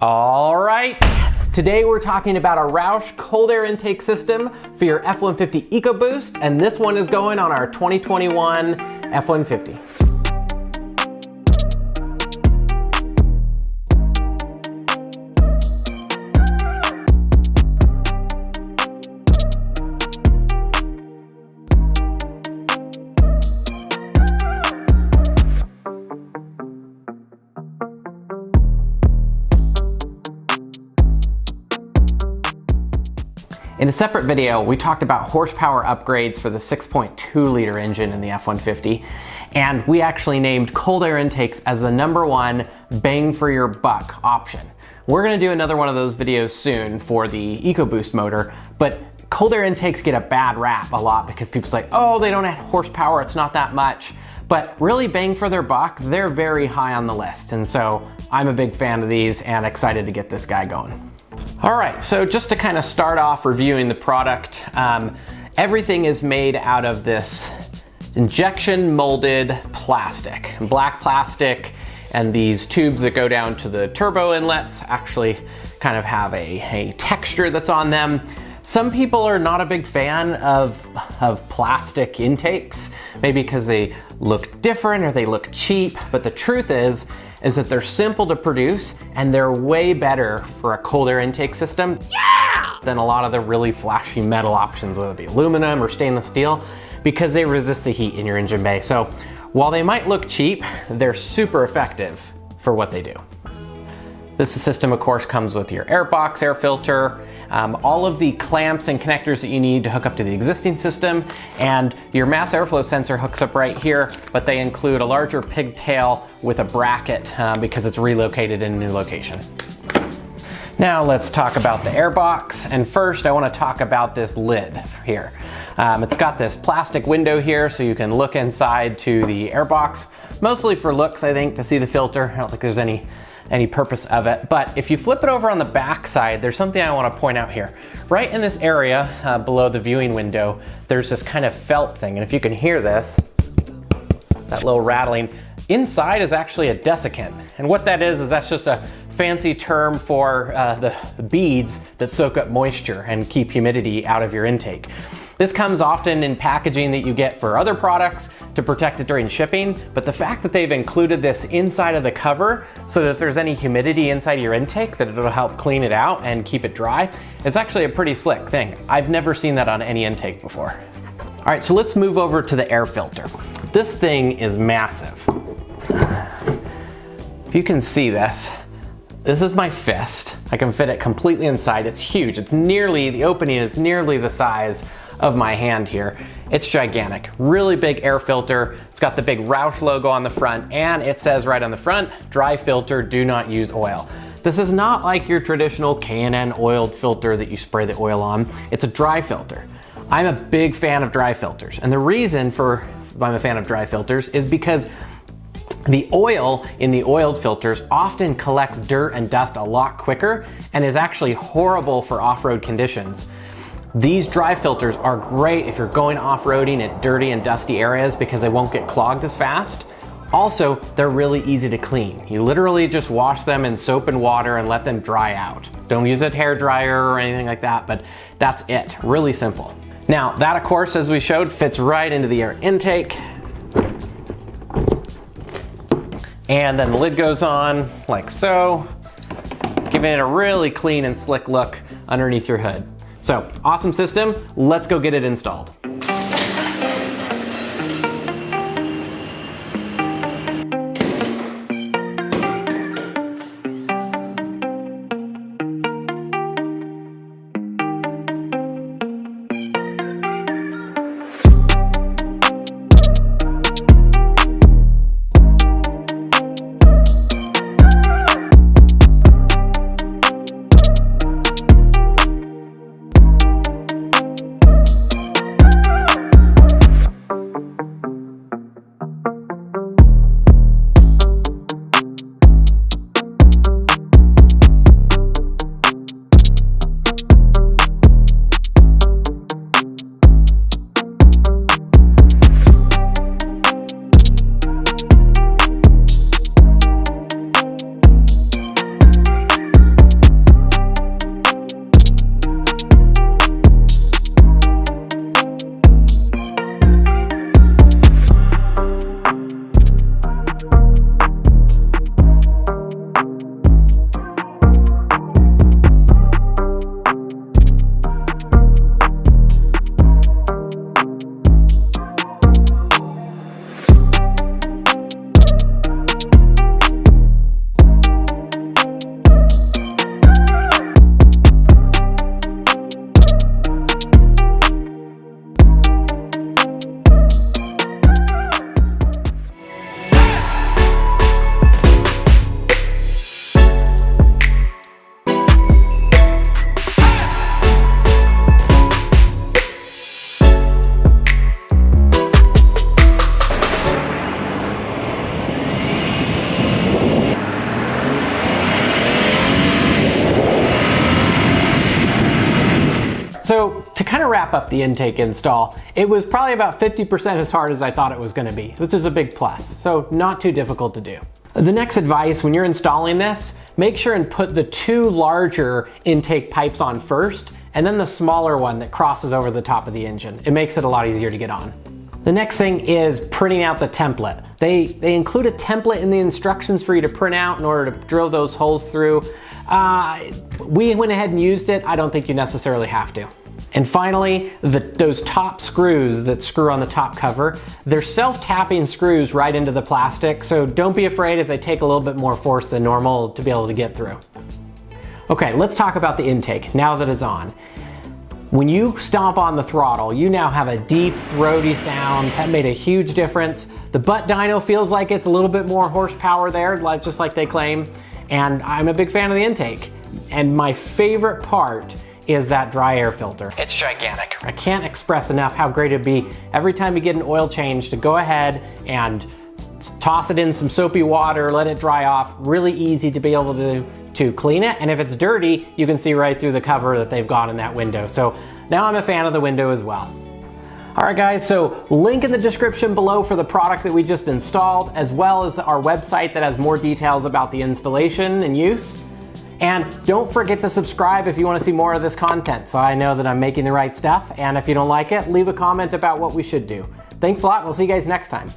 All right, today we're talking about a ROUSH cold air intake system for your F150 Ecoboost, and this one is going on our 2021 F150. In a separate video, we talked about horsepower upgrades for the 6.2 liter engine in the F150, and we actually named cold air intakes as the #1 bang for your buck option. We're gonna do another one of those videos soon for the Ecoboost motor, but cold air intakes get a bad rap a lot because people say, oh, they don't have horsepower, it's not that much. But really bang for their buck, they're very high on the list. And so I'm a big fan of these and excited to get this guy going. All right, so just to kind of start off reviewing the product, everything is made out of this injection molded plastic, black plastic, and these tubes that go down to the turbo inlets actually kind of have a texture that's on them. Some people are not a big fan of plastic intakes, maybe because they look different or they look cheap, but the truth is that they're simple to produce and they're way better for a cold air intake system than a lot of the really flashy metal options, whether it be aluminum or stainless steel, because they resist the heat in your engine bay. So while they might look cheap, they're super effective for what they do. This system, of course, comes with your air box, air filter, all of the clamps and connectors that you need to hook up to the existing system, and your mass airflow sensor hooks up right here, but they include a larger pigtail with a bracket because it's relocated in a new location. Now let's talk about the air box, and first I want to talk about this lid here. It's got this plastic window here so you can look inside to the air box, mostly for looks, I think, to see the filter. I don't think there's any purpose of it, but if you flip it over on the back side, there's something I want to point out here. Right in this area below the viewing window, there's this kind of felt thing, and if you can hear this, that little rattling, inside is actually a desiccant, and what that is that's just a fancy term for the beads that soak up moisture and keep humidity out of your intake. This comes often in packaging that you get for other products to protect it during shipping, but the fact that they've included this inside of the cover so that if there's any humidity inside of your intake, that it'll help clean it out and keep it dry, it's actually a pretty slick thing. I've never seen that on any intake before. All right, so let's move over to the air filter. This thing is massive. If you can see this, this is my fist. I can fit it completely inside. It's huge. The opening is nearly the size of my hand here. It's gigantic, really big air filter. It's got the big ROUSH logo on the front, and it says right on the front, dry filter, do not use oil. This is not like your traditional K&N oiled filter that you spray the oil on. It's a dry filter. I'm a big fan of dry filters, and the reason I'm a fan of dry filters is because the oil in the oiled filters often collects dirt and dust a lot quicker and is actually horrible for off-road conditions. These dry filters are great if you're going off-roading at dirty and dusty areas because they won't get clogged as fast. Also, they're really easy to clean. You literally just wash them in soap and water and let them dry out. Don't use a hair dryer or anything like that, but that's it. Really simple. Now, that of course, as we showed, fits right into the air intake. And then the lid goes on like so, giving it a really clean and slick look underneath your hood. So, awesome system, let's go get it installed. to kind of wrap up the intake install, it was probably about 50% as hard as I thought it was going to be, which is a big plus, so not too difficult to do. The next advice when you're installing this, make sure and put the two larger intake pipes on first, and then the smaller one that crosses over the top of the engine. It makes it a lot easier to get on. The next thing is printing out the template. They include a template in the instructions for you to print out in order to drill those holes through. We went ahead and used it. I don't think you necessarily have to. And finally, those top screws that screw on the top cover, they're self-tapping screws right into the plastic, so don't be afraid if they take a little bit more force than normal to be able to get through. Okay, let's talk about the intake now that it's on. When you stomp on the throttle, you now have a deep, throaty sound. That made a huge difference. The butt dyno feels like it's a little bit more horsepower there, just like they claim, and I'm a big fan of the intake. And my favorite part is that dry air filter. It's gigantic. I can't express enough how great it'd be every time you get an oil change to go ahead and toss it in some soapy water, let it dry off. Really easy to be able to clean it. And if it's dirty, you can see right through the cover that they've got in that window. So now I'm a fan of the window as well. All right guys, so link in the description below for the product that we just installed, as well as our website that has more details about the installation and use. And don't forget to subscribe if you want to see more of this content, so I know that I'm making the right stuff. And if you don't like it, leave a comment about what we should do. Thanks a lot. We'll see you guys next time.